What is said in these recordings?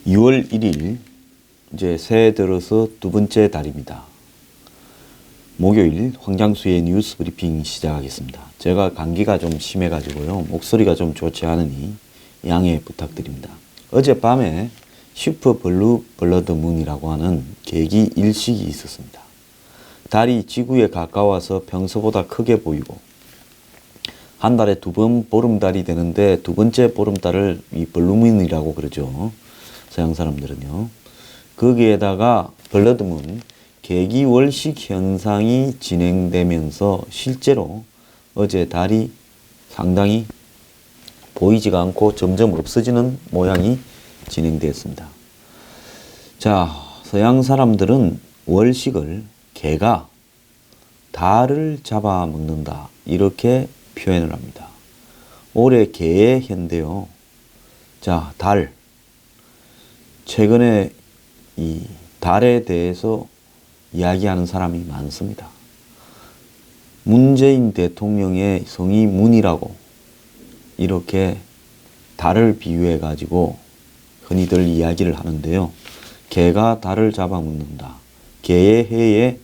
2월 1일 이제 새해 들어서 두 번째 달입니다. 목요일 황장수의 뉴스 브리핑 시작하겠습니다. 제가 감기가 좀 심해가지고요. 목소리가 좀 좋지 않으니 양해 부탁드립니다. 어젯밤에 슈퍼 블루 블러드 문이라고 하는 계기 일식이 있었습니다. 달이 지구에 가까워서 평소보다 크게 보이고 한 달에 두 번 보름달이 되는데 두 번째 보름달을 이 블루문이라고 그러죠. 서양 사람들은요. 거기에다가 블러드문 계기월식 현상이 진행되면서 실제로 어제 달이 상당히 보이지가 않고 점점 없어지는 모양이 진행되었습니다. 자, 서양 사람들은 월식을 개가 달을 잡아먹는다 이렇게 표현을 합니다. 올해 개의 해인데요. 자, 달. 최근에 이 달에 대해서 이야기하는 사람이 많습니다. 문재인 대통령의 성이 문이라고 이렇게 달을 비유해 가지고 흔히들 이야기를 하는데요. 개가 달을 잡아먹는다. 개의 해에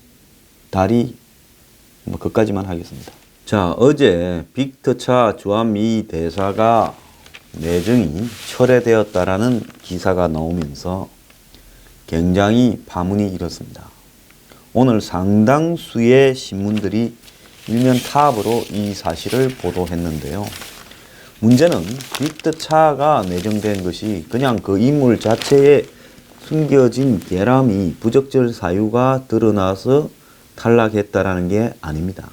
달이 그까지만 하겠습니다. 자, 어제 빅터차 주한미 대사가 내정이 철회되었다라는 기사가 나오면서 굉장히 파문이 일었습니다. 오늘 상당수의 신문들이 일면 타압으로 이 사실을 보도했는데요. 문제는 빅터차가 내정된 것이 그냥 그 인물 자체에 숨겨진 결함이 부적절 사유가 드러나서 탈락했다라는 게 아닙니다.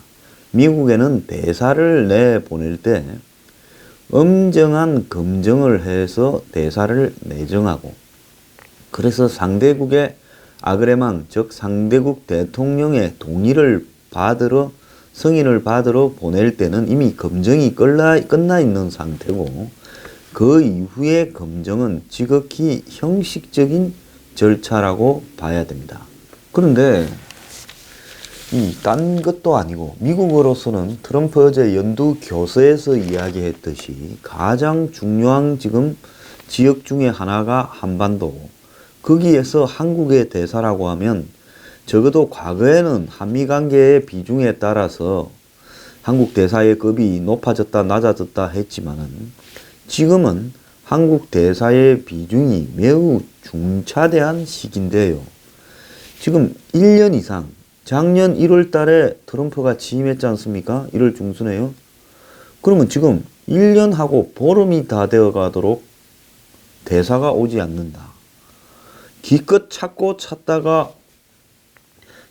미국에는 대사를 내보낼 때 엄정한 검증을 해서 대사를 내정하고 그래서 상대국의 아그레망 즉 상대국 대통령의 동의를 받으러 승인을 받으러 보낼 때는 이미 검증이 끝나 있는 상태고 그 이후의 검증은 지극히 형식적인 절차라고 봐야 됩니다. 그런데 딴 것도 아니고 미국으로서는 트럼프 어제 연두 교서에서 이야기했듯이 가장 중요한 지금 지역 중에 하나가 한반도고 거기에서 한국의 대사라고 하면 적어도 과거에는 한미관계의 비중에 따라서 한국 대사의 급이 높아졌다 낮아졌다 했지만은 지금은 한국 대사의 비중이 매우 중차대한 시기인데요. 지금 1년 이상 작년 1월 달에 트럼프가 취임했지 않습니까? 1월 중순에요. 그러면 지금 1년하고 보름이 다 되어 가도록 대사가 오지 않는다. 기껏 찾고 찾다가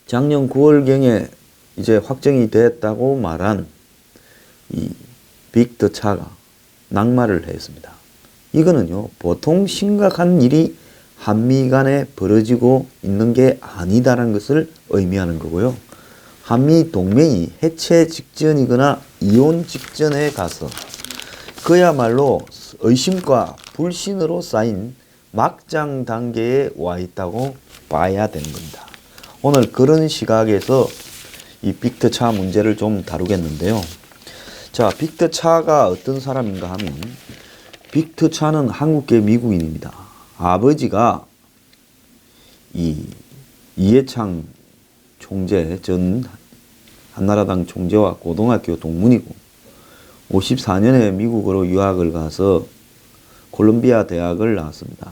작년 9월경에 이제 확정이 됐다고 말한 이 빅터차가 낙마를 했습니다. 이거는요, 보통 심각한 일이 한미 간에 벌어지고 있는 게 아니다라는 것을 의미하는 거고요. 한미 동맹이 해체 직전이거나 이혼 직전에 가서 그야말로 의심과 불신으로 쌓인 막장 단계에 와 있다고 봐야 되는 겁니다. 오늘 그런 시각에서 이 빅터차 문제를 좀 다루겠는데요. 자, 빅터차가 어떤 사람인가 하면 빅터차는 한국계 미국인입니다. 아버지가 이해창 총재 전 한나라당 총재와 고등학교 동문이고 54년에 미국으로 유학을 가서 콜롬비아 대학을 나왔습니다.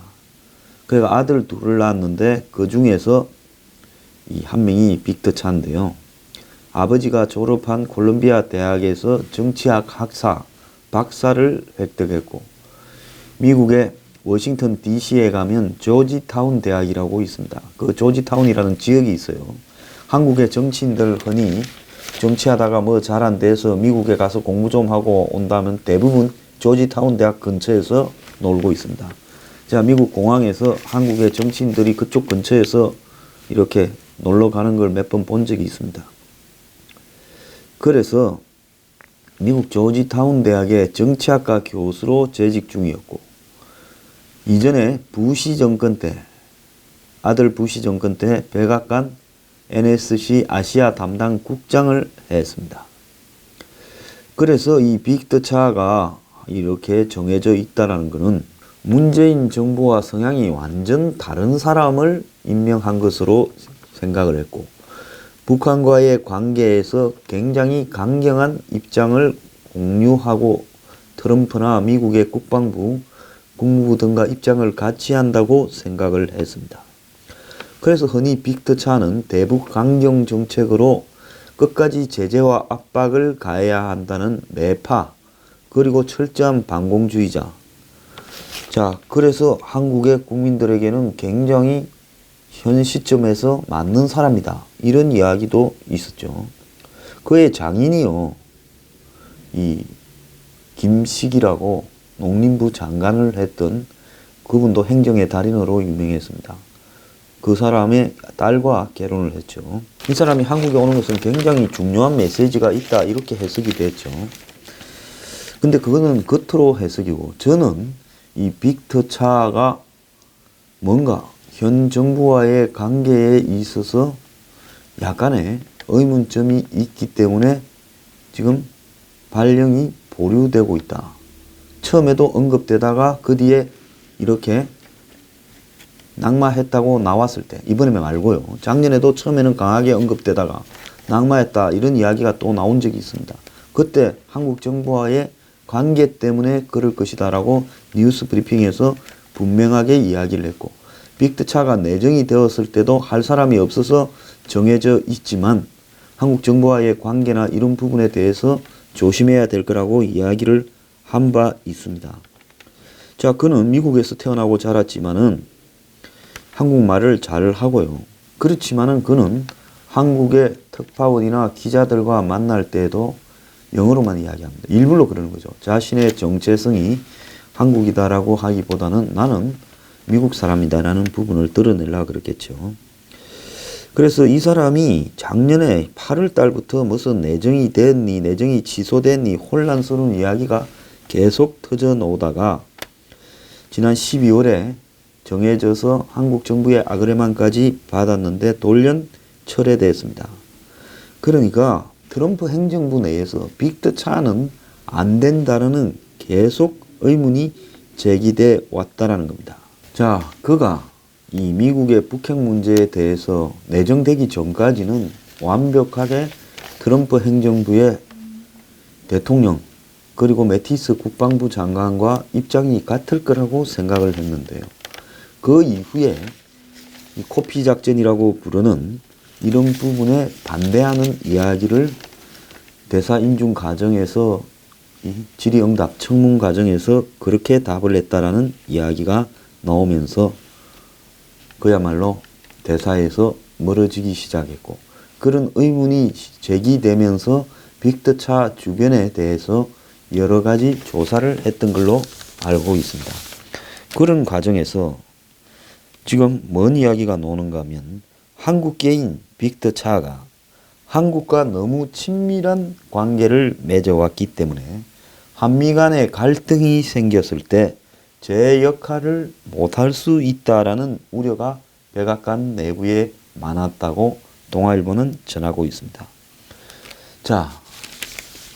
그래서 아들 둘을 낳았는데 그 중에서 이 한 명이 빅터차인데요. 아버지가 졸업한 콜롬비아 대학에서 정치학 학사 박사를 획득했고 미국의 워싱턴 DC에 가면 조지타운 대학이라고 있습니다. 그 조지타운이라는 지역이 있어요. 한국의 정치인들 흔히 정치하다가 뭐 잘 안 돼서 미국에 가서 공부 좀 하고 온다면 대부분 조지타운 대학 근처에서 놀고 있습니다. 자, 미국 공항에서 한국의 정치인들이 그쪽 근처에서 이렇게 놀러 가는 걸 몇 번 본 적이 있습니다. 그래서 미국 조지타운 대학의 정치학과 교수로 재직 중이었고 이전에 부시 정권 때 아들 부시 정권 때 백악관 NSC 아시아 담당 국장을 했습니다. 그래서 이 빅터차가 이렇게 정해져 있다라는 것은 문재인 정부와 성향이 완전 다른 사람을 임명한 것으로 생각을 했고, 북한과의 관계에서 굉장히 강경한 입장을 공유하고 트럼프나 미국의 국방부, 국무부 등과 입장을 같이 한다고 생각을 했습니다. 그래서 흔히 빅터차는 대북 강경 정책으로 끝까지 제재와 압박을 가해야 한다는 매파, 그리고 철저한 반공주의자. 자, 그래서 한국의 국민들에게는 굉장히 현 시점에서 맞는 사람이다, 이런 이야기도 있었죠. 그의 장인이요, 이 김식이라고 농림부 장관을 했던 그분도 행정의 달인으로 유명했습니다. 그 사람의 딸과 결혼을 했죠. 이 사람이 한국에 오는 것은 굉장히 중요한 메시지가 있다, 이렇게 해석이 됐죠. 근데 그거는 겉으로 해석이고, 저는 이 빅터차가 뭔가 현 정부와의 관계에 있어서 약간의 의문점이 있기 때문에 지금 발령이 보류되고 있다. 처음에도 언급되다가 그 뒤에 이렇게 낙마했다고 나왔을 때, 이번에 말고요, 작년에도 처음에는 강하게 언급되다가 낙마했다, 이런 이야기가 또 나온 적이 있습니다. 그때 한국 정부와의 관계 때문에 그럴 것이다 라고 뉴스 브리핑에서 분명하게 이야기를 했고, 빅터차가 내정이 되었을 때도 할 사람이 없어서 정해져 있지만 한국 정부와의 관계나 이런 부분에 대해서 조심해야 될 거라고 이야기를 한 바 있습니다. 자, 그는 미국에서 태어나고 자랐지만은 한국말을 잘 하고요. 그렇지만은 그는 한국의 특파원이나 기자들과 만날 때에도 영어로만 이야기합니다. 일부러 그러는 거죠. 자신의 정체성이 한국이다라고 하기보다는 나는 미국 사람이다라는 부분을 드러내려고 그랬겠죠. 그래서 이 사람이 작년에 8월 달부터 무슨 내정이 됐니, 내정이 취소됐니, 혼란스러운 이야기가 계속 터져 나오다가 지난 12월에 정해져서 한국 정부의 아그레만까지 받았는데 돌연 철회됐습니다. 그러니까 트럼프 행정부 내에서 빅터차는 안 된다는 계속 의문이 제기돼 왔다라는 겁니다. 자, 그가 이 미국의 북핵 문제에 대해서 내정되기 전까지는 완벽하게 트럼프 행정부의 대통령 그리고 매티스 국방부 장관과 입장이 같을 거라고 생각을 했는데요. 그 이후에 이 코피 작전이라고 부르는 이런 부분에 반대하는 이야기를 대사 인준 과정에서 이 질의응답 청문 과정에서 그렇게 답을 했다라는 이야기가 나오면서 그야말로 대사에서 멀어지기 시작했고, 그런 의문이 제기되면서 빅터차 주변에 대해서 여러 가지 조사를 했던 걸로 알고 있습니다. 그런 과정에서 지금 뭔 이야기가 나오는가 하면 한국계인 빅터차가 한국과 너무 친밀한 관계를 맺어왔기 때문에 한미 간의 갈등이 생겼을 때 제 역할을 못할 수 있다라는 우려가 백악관 내부에 많았다고 동아일보는 전하고 있습니다. 자,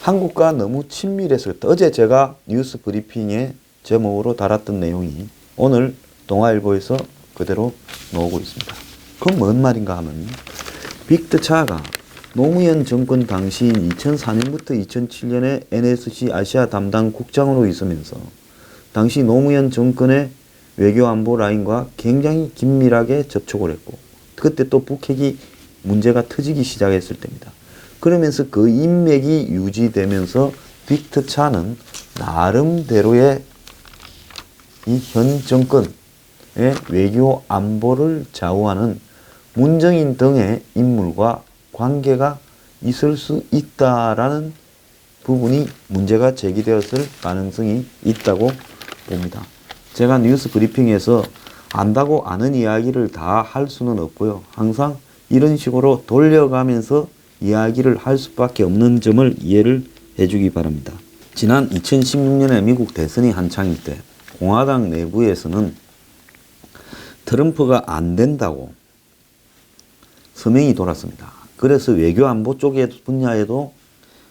한국과 너무 친밀했을 때, 어제 제가 뉴스 브리핑에 제목으로 달았던 내용이 오늘 동아일보에서 그대로 나오고 있습니다. 그건 뭔 말인가 하면 빅터차가 노무현 정권 당시인 2004년부터 2007년에 NSC 아시아 담당 국장으로 있으면서 당시 노무현 정권의 외교안보 라인과 굉장히 긴밀하게 접촉을 했고, 그때 또 북핵이 문제가 터지기 시작했을 때입니다. 그러면서 그 인맥이 유지되면서 빅터차는 나름대로의 이 현 정권의 외교 안보를 좌우하는 문정인 등의 인물과 관계가 있을 수 있다라는 부분이 문제가 제기되었을 가능성이 있다고 봅니다. 제가 뉴스 브리핑에서 안다고 아는 이야기를 다 할 수는 없고요. 항상 이런 식으로 돌려가면서 이야기를 할 수밖에 없는 점을 이해를 해주기 바랍니다. 지난 2016년에 미국 대선이 한창일 때 공화당 내부에서는 트럼프가 안 된다고 서명이 돌았습니다. 그래서 외교안보 쪽의 분야에도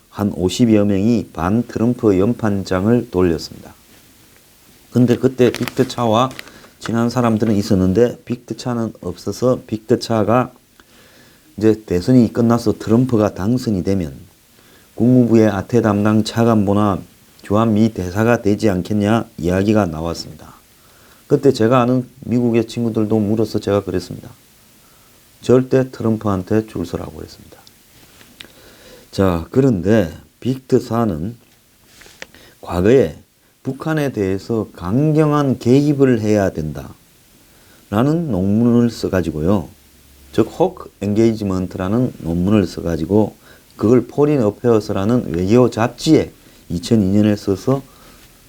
한 50여 명이 반 트럼프 연판장을 돌렸습니다. 근데 그때 빅터차와 친한 사람들은 있었는데 빅터차는 없어서 빅터차가 이제 대선이 끝나서 트럼프가 당선이 되면 국무부의 아태 담당 차관보나 주한미 대사가 되지 않겠냐 이야기가 나왔습니다. 그때 제가 아는 미국의 친구들도 물어서 제가 그랬습니다. 절대 트럼프한테 줄 서라고 했습니다. 자, 그런데 빅터사는 과거에 북한에 대해서 강경한 개입을 해야 된다 라는 논문을 써가지고요. 즉 호크 엔게이지먼트라는 논문을 써가지고 그걸 포린 어페어스라는 외교 잡지에 2002년에 써서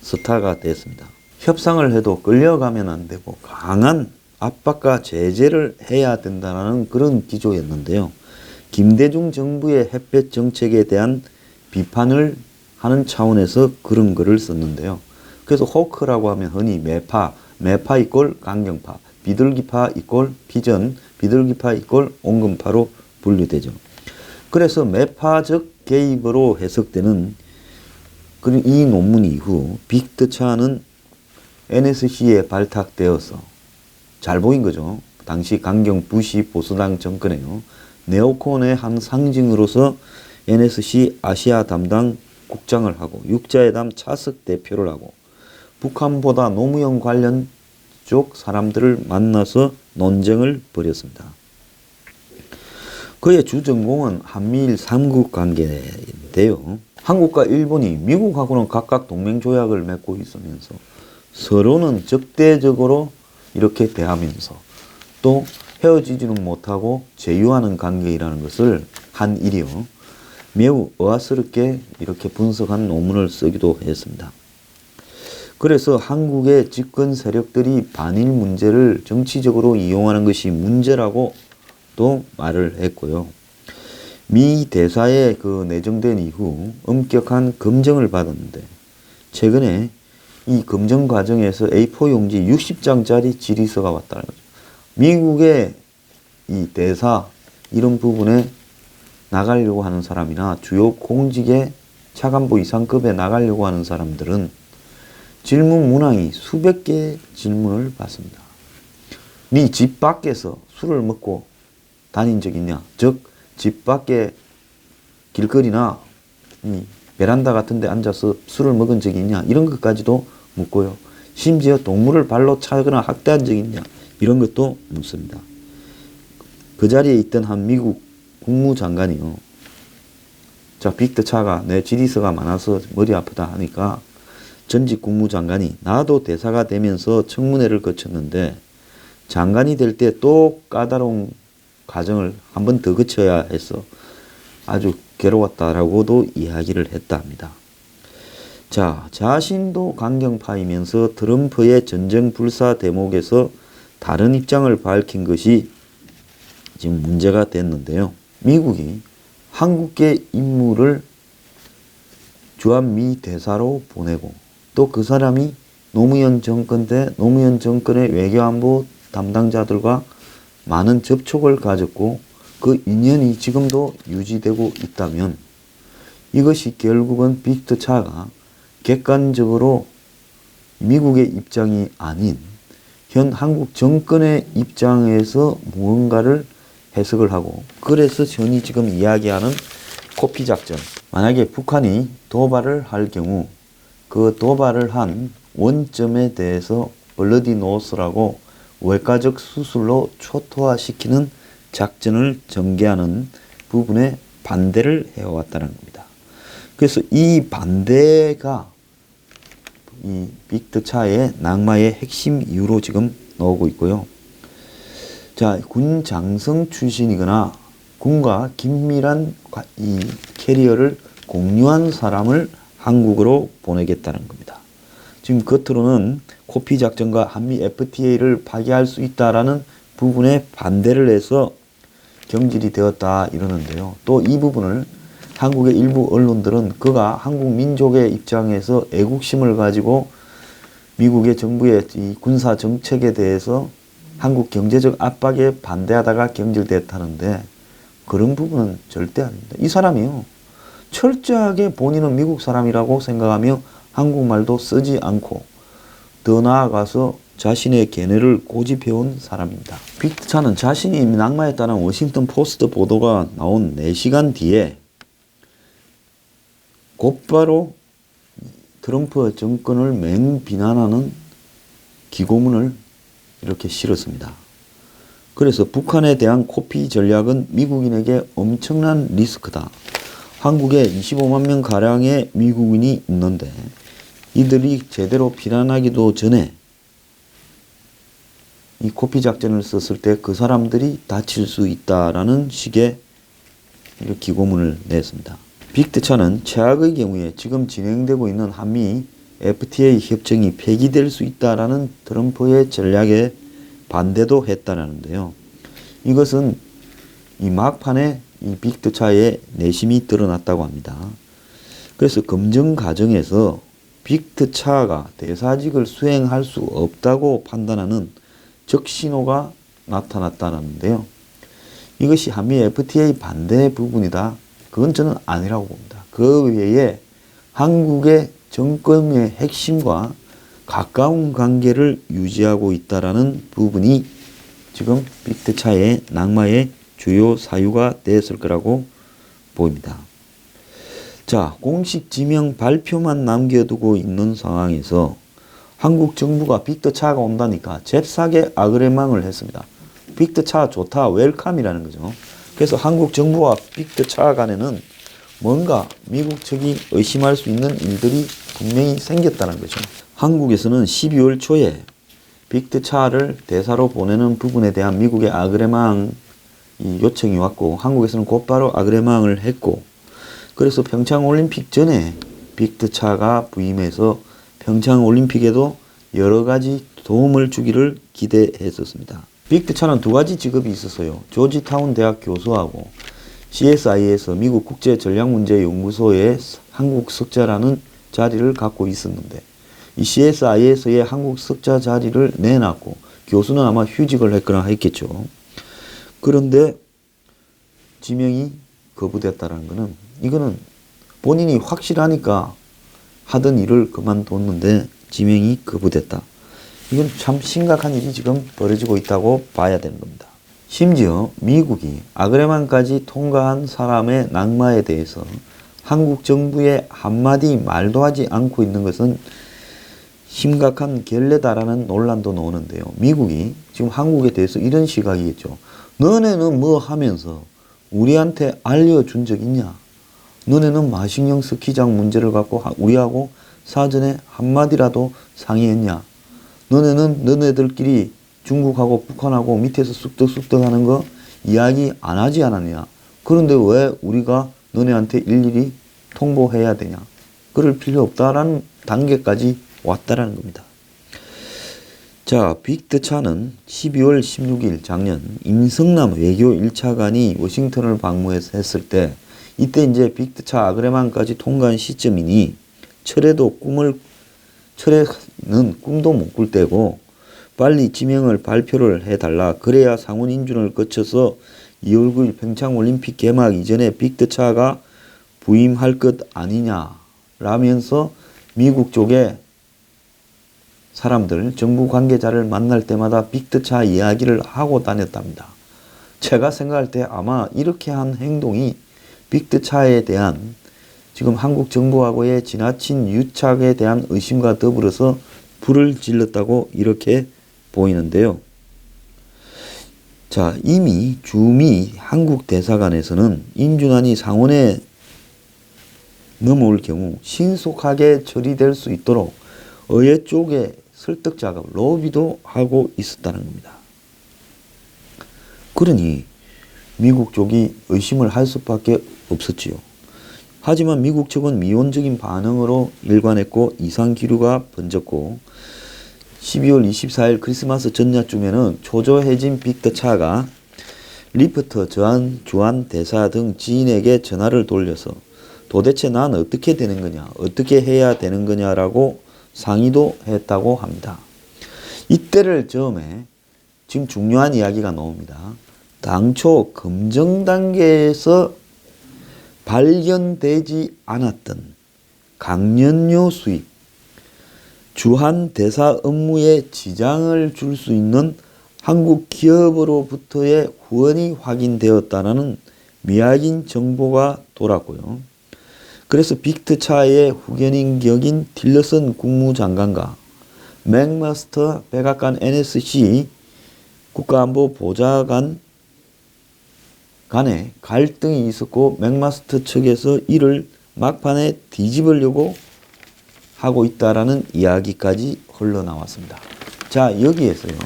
스타가 됐습니다. 협상을 해도 끌려가면 안 되고 강한 압박과 제재를 해야 된다는 그런 기조였는데요. 김대중 정부의 햇볕 정책에 대한 비판을 하는 차원에서 그런 글을 썼는데요. 그래서 호크라고 하면 흔히 매파 이꼴 강경파, 비둘기파 이꼴 비전, 비둘기파 이꼴 온건파로 분류되죠. 그래서 매파적 개입으로 해석되는 이 논문 이후 빅터차는 NSC에 발탁되어서 잘 보인 거죠. 당시 강경 부시 보수당 정권에요. 네오콘의 한 상징으로서 NSC 아시아 담당 국장을 하고 육자회담 차석 대표를 하고 북한보다 노무현 관련 쪽 사람들을 만나서 논쟁을 벌였습니다. 그의 주 전공은 한미일 삼국 관계인데요. 한국과 일본이 미국하고는 각각 동맹조약을 맺고 있으면서 서로는 적대적으로 이렇게 대하면서 또 헤어지지는 못하고 제휴하는 관계이라는 것을 한 일이요. 매우 의아스럽게 이렇게 분석한 논문을 쓰기도 했습니다. 그래서 한국의 집권 세력들이 반일 문제를 정치적으로 이용하는 것이 문제라고 또 말을 했고요. 미 대사에 그 내정된 이후 엄격한 검증을 받았는데 최근에 이 검증 과정에서 A4 용지 60장짜리 질의서가 왔다는 거죠. 미국의 이 대사 이런 부분에 나가려고 하는 사람이나 주요 공직의 차관보 이상급에 나가려고 하는 사람들은 질문 문항이 수백 개의 질문을 받습니다. 네 집 밖에서 술을 먹고 다닌 적 있냐? 즉 집 밖에 길거리나 베란다 같은 데 앉아서 술을 먹은 적이 있냐? 이런 것까지도 묻고요. 심지어 동물을 발로 차거나 학대한 적이 있냐? 이런 것도 묻습니다. 그 자리에 있던 한 미국 국무장관이요. 자, 빅터차가 내 질의서가 많아서 머리 아프다 하니까 전직 국무장관이 나도 대사가 되면서 청문회를 거쳤는데 장관이 될 때 또 까다로운 과정을 한 번 더 거쳐야 해서 아주 괴로웠다라고도 이야기를 했다 합니다. 자, 자신도 강경파이면서 트럼프의 전쟁 불사 대목에서 다른 입장을 밝힌 것이 지금 문제가 됐는데요. 미국이 한국계 인물을 주한미 대사로 보내고 또 그 사람이 노무현 정권 때 노무현 정권의 외교안보 담당자들과 많은 접촉을 가졌고 그 인연이 지금도 유지되고 있다면 이것이 결국은 빅터차가 객관적으로 미국의 입장이 아닌 현 한국 정권의 입장에서 무언가를 해석을 하고 그래서 현이 지금 이야기하는 코피작전, 만약에 북한이 도발을 할 경우 그 도발을 한 원점에 대해서 블러디 노스라고 외과적 수술로 초토화시키는 작전을 전개하는 부분에 반대를 해왔다는 겁니다. 그래서 이 반대가 이 빅터차의 낙마의 핵심 이유로 지금 나오고 있고요. 자, 군 장성 출신이거나 군과 긴밀한 이 캐리어를 공유한 사람을 한국으로 보내겠다는 겁니다. 지금 겉으로는 코피 작전과 한미 FTA를 파기할 수 있다라는 부분에 반대를 해서 경질이 되었다 이러는데요. 또 이 부분을 한국의 일부 언론들은 그가 한국 민족의 입장에서 애국심을 가지고 미국의 정부의 이 군사 정책에 대해서 한국 경제적 압박에 반대하다가 경질됐다는데 그런 부분은 절대 아닙니다. 이 사람이요. 철저하게 본인은 미국 사람이라고 생각하며 한국말도 쓰지 않고 더 나아가서 자신의 견해를 고집해온 사람입니다. 빅트차는 자신이 낙마했다는 워싱턴 포스트 보도가 나온 4시간 뒤에 곧바로 트럼프 정권을 맹비난하는 기고문을 이렇게 실었습니다. 그래서 북한에 대한 코피 전략은 미국인에게 엄청난 리스크다. 한국에 25만 명 가량의 미국인이 있는데 이들이 제대로 비난하기도 전에 이 코피 작전을 썼을 때 그 사람들이 다칠 수 있다라는 식의 기고문을 냈습니다. 빅트차는 최악의 경우에 지금 진행되고 있는 한미 FTA 협정이 폐기될 수 있다라는 트럼프의 전략에 반대도 했다라는데요. 이것은 이 막판에 이 빅트차의 내심이 드러났다고 합니다. 그래서 검증 과정에서 빅트차가 대사직을 수행할 수 없다고 판단하는 적신호가 나타났다는데요. 이것이 한미 FTA 반대 부분이다. 그건 저는 아니라고 봅니다. 그 외에 한국의 정권의 핵심과 가까운 관계를 유지하고 있다라는 부분이 지금 빅트차의 낙마의 주요 사유가 됐을 거라고 보입니다. 자, 공식 지명 발표만 남겨두고 있는 상황에서 한국 정부가 빅트차가 온다니까 잽싸게 아그레망을 했습니다. 빅트차 좋다, 웰컴이라는 거죠. 그래서 한국 정부와 빅트차 간에는 뭔가 미국 측이 의심할 수 있는 일들이 분명히 생겼다는 거죠. 한국에서는 12월 초에 빅트차를 대사로 보내는 부분에 대한 미국의 아그레망 요청이 왔고 한국에서는 곧바로 아그레망을 했고 그래서 평창올림픽 전에 빅트차가 부임해서 평창올림픽에도 여러 가지 도움을 주기를 기대했었습니다. 빅트차는 두 가지 직업이 있었어요. 조지타운 대학 교수하고 CSIS 미국 국제전략문제연구소의 한국 석자라는 자리를 갖고 있었는데 이 CSIS의 한국 석자 자리를 내놨고 교수는 아마 휴직을 했거나 했겠죠. 그런데 지명이 거부됐다는 것은 이거는 본인이 확실하니까 하던 일을 그만뒀는데 지명이 거부됐다. 이건 참 심각한 일이 지금 벌어지고 있다고 봐야 되는 겁니다. 심지어 미국이 아그레망까지 통과한 사람의 낙마에 대해서 한국 정부의 한마디 말도 하지 않고 있는 것은 심각한 결례다라는 논란도 나오는데요. 미국이 지금 한국에 대해서 이런 시각이겠죠. 너네는 뭐 하면서 우리한테 알려준 적 있냐? 너네는 마식령 스키장 문제를 갖고 우리하고 사전에 한마디라도 상의했냐? 너네는 너네들끼리 중국하고 북한하고 밑에서 쑥덕쑥덕 하는 거 이야기 안 하지 않았냐? 그런데 왜 우리가 너네한테 일일이 통보해야 되냐? 그럴 필요 없다라는 단계까지 왔다라는 겁니다. 자, 빅트차는 12월 16일 작년 임성남 외교 1차관이 워싱턴을 방문했을 때 이때 이제 빅트차 아그레망까지 통과한 시점이니 철에는 꿈도 못 꿀 때고 빨리 지명을 발표를 해달라. 그래야 상원 인준을 거쳐서 2월 9일 평창올림픽 개막 이전에 빅트차가 부임할 것 아니냐 라면서 미국 쪽에 사람들, 정부 관계자를 만날 때마다 빅트차 이야기를 하고 다녔답니다. 제가 생각할 때 아마 이렇게 한 행동이 빅트차에 대한 지금 한국 정부하고의 지나친 유착에 대한 의심과 더불어서 불을 질렀다고 이렇게 보이는데요. 자, 이미 주미 한국 대사관에서는 인준안이 상원에 넘어올 경우 신속하게 처리될 수 있도록 의회 쪽에 설득 작업, 로비도 하고 있었다는 겁니다. 그러니 미국 쪽이 의심을 할 수밖에 없었지요. 하지만 미국 측은 미온적인 반응으로 일관했고 이상기류가 번졌고 12월 24일 크리스마스 전야쯤에는 초조해진 빅트차가 리포터 주한 대사 등 지인에게 전화를 돌려서 도대체 난 어떻게 되는 거냐, 어떻게 해야 되는 거냐라고 상의도 했다고 합니다. 이때를 즈음에 지금 중요한 이야기가 나옵니다. 당초 검증 단계에서 발견되지 않았던 강연료 수입, 주한 대사 업무에 지장을 줄 수 있는 한국 기업으로부터의 후원이 확인되었다는 미확인 정보가 돌았고요. 그래서 빅트차의 후견인 격인 틸러슨 국무장관과 맥마스터 백악관 NSC 국가안보보좌관 간에 갈등이 있었고 맥마스터 측에서 이를 막판에 뒤집으려고 하고 있다라는 이야기까지 흘러나왔습니다. 자, 여기에서요.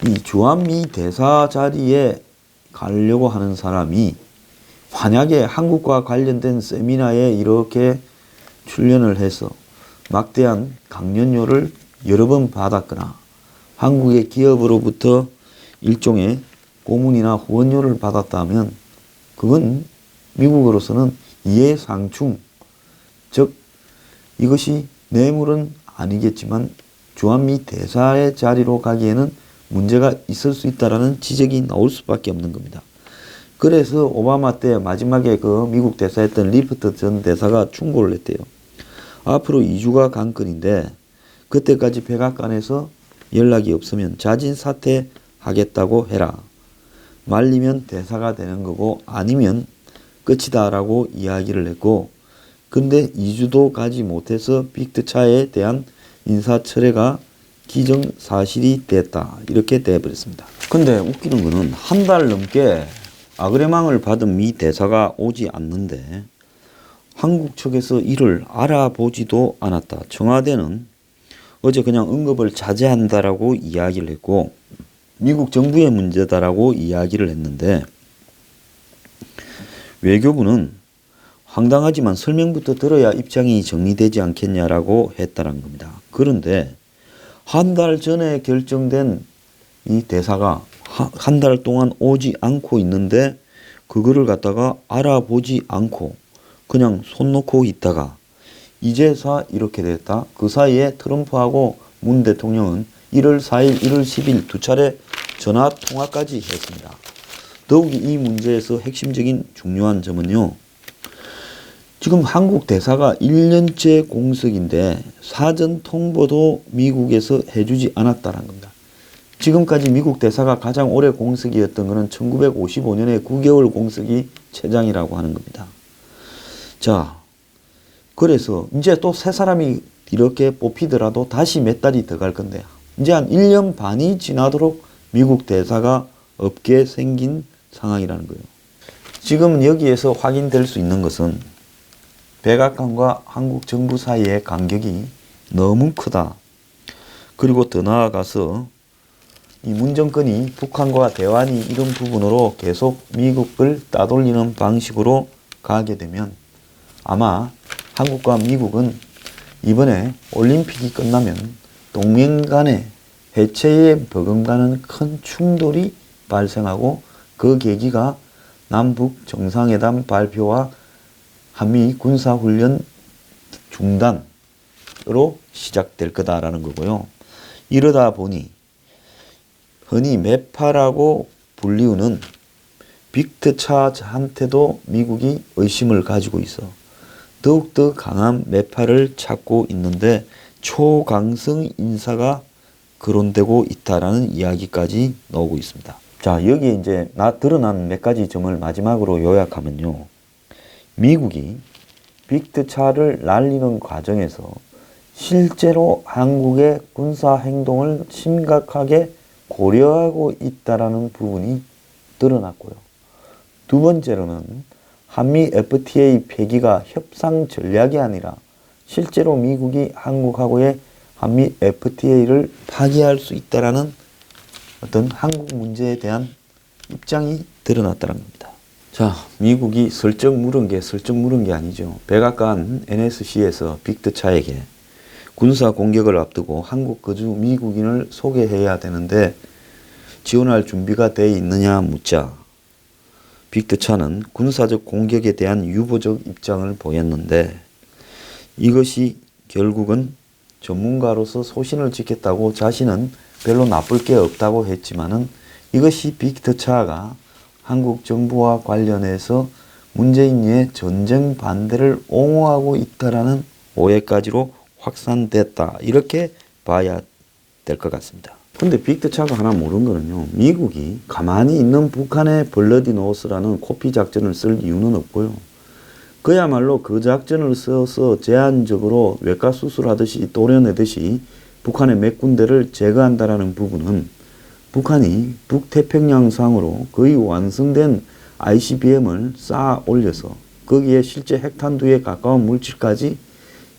이 주한미 대사 자리에 가려고 하는 사람이 만약에 한국과 관련된 세미나에 이렇게 출연을 해서 막대한 강연료를 여러 번 받았거나 한국의 기업으로부터 일종의 고문이나 후원료를 받았다면 그건 미국으로서는 이해상충, 즉 이것이 뇌물은 아니겠지만 주한미 대사의 자리로 가기에는 문제가 있을 수 있다라는 지적이 나올 수밖에 없는 겁니다. 그래서 오바마 때 마지막에 그 미국 대사였던 리프트 전 대사가 충고를 했대요. 앞으로 2주가 관건인데 그때까지 백악관에서 연락이 없으면 자진 사퇴하겠다고 해라. 말리면 대사가 되는 거고 아니면 끝이다 라고 이야기를 했고, 근데 2주도 가지 못해서 빅트차에 대한 인사철회가 기정사실이 됐다. 이렇게 돼버렸습니다. 근데 웃기는 거는 한 달 넘게 아그레망을 받은 미 대사가 오지 않는데 한국 측에서 이를 알아보지도 않았다. 청와대는 어제 그냥 응급을 자제한다라고 이야기를 했고 미국 정부의 문제다라고 이야기를 했는데 외교부는 황당하지만 설명부터 들어야 입장이 정리되지 않겠냐라고 했다는 겁니다. 그런데 한 달 전에 결정된 이 대사가 한 달 동안 오지 않고 있는데 그거를 갖다가 알아보지 않고 그냥 손 놓고 있다가 이제서 이렇게 됐다. 그 사이에 트럼프하고 문 대통령은 1월 4일, 1월 10일 두 차례 전화 통화까지 했습니다. 더욱이 이 문제에서 핵심적인 중요한 점은요. 지금 한국 대사가 1년째 공석인데 사전 통보도 미국에서 해주지 않았다는 겁니다. 지금까지 미국 대사가 가장 오래 공석이었던 것은 1955년에 9개월 공석이 최장이라고 하는 겁니다. 자, 그래서 이제 또 새 사람이 이렇게 뽑히더라도 다시 몇 달이 더 갈 건데 이제 한 1년 반이 지나도록 미국 대사가 없게 생긴 상황이라는 거예요. 지금 여기에서 확인될 수 있는 것은 백악관과 한국 정부 사이의 간격이 너무 크다. 그리고 더 나아가서 이 문 정권이 북한과 대화니 이런 부분으로 계속 미국을 따돌리는 방식으로 가게 되면 아마 한국과 미국은 이번에 올림픽이 끝나면 동맹 간의 해체에 버금가는 큰 충돌이 발생하고 그 계기가 남북 정상회담 발표와 한미 군사훈련 중단으로 시작될 거다라는 거고요. 이러다 보니 흔히 매파라고 불리우는 빅트차한테도 미국이 의심을 가지고 있어 더욱더 강한 매파를 찾고 있는데 초강성 인사가 거론되고 있다라는 이야기까지 나오고 있습니다. 자, 여기에 이제 드러난 몇 가지 점을 마지막으로 요약하면요. 미국이 빅트차를 날리는 과정에서 실제로 한국의 군사 행동을 심각하게 고려하고 있다라는 부분이 드러났고요. 두 번째로는 한미 FTA 폐기가 협상 전략이 아니라 실제로 미국이 한국하고의 한미 FTA를 파기할 수 있다라는 어떤 한국 문제에 대한 입장이 드러났다는 겁니다. 자, 미국이 슬쩍 물은 게 아니죠. 백악관 NSC에서 빅트차에게 군사 공격을 앞두고 한국 거주 미국인을 소개해야 되는데 지원할 준비가 돼 있느냐 묻자 빅트차는 군사적 공격에 대한 유보적 입장을 보였는데 이것이 결국은 전문가로서 소신을 지켰다고 자신은 별로 나쁠 게 없다고 했지만은 이것이 빅트차가 한국 정부와 관련해서 문재인의 전쟁 반대를 옹호하고 있다라는 오해까지로 확산됐다 이렇게 봐야 될 것 같습니다. 근데 빅터차가 하나 모르는 거는요. 미국이 가만히 있는 북한의 블러디노스라는 코피 작전을 쓸 이유는 없고요. 그야말로 그 작전을 써서 제한적으로 외과 수술하듯이 또려내듯이 북한의 몇 군데를 제거한다라는 부분은 북한이 북태평양상으로 거의 완성된 ICBM을 쌓아 올려서 거기에 실제 핵탄두에 가까운 물질까지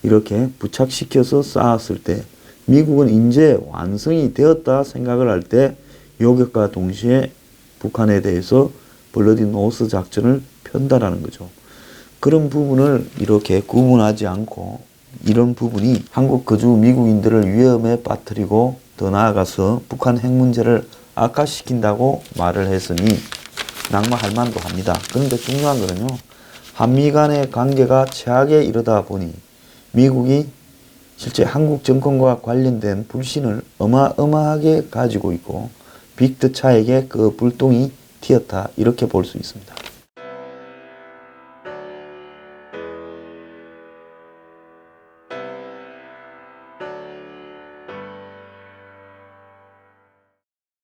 이렇게 부착시켜서 쌓았을 때 미국은 이제 완성이 되었다 생각을 할 때 요격과 동시에 북한에 대해서 블러디노스 작전을 편다라는 거죠. 그런 부분을 이렇게 구분하지 않고 이런 부분이 한국 거주 미국인들을 위험에 빠뜨리고 더 나아가서 북한 핵 문제를 악화시킨다고 말을 했으니 낙마할 만도 합니다. 그런데 중요한 거는요. 한미 간의 관계가 최악에 이르다 보니 미국이 실제 한국 정권과 관련된 불신을 어마어마하게 가지고 있고 빅터차에게 그 불똥이 튀었다 이렇게 볼 수 있습니다.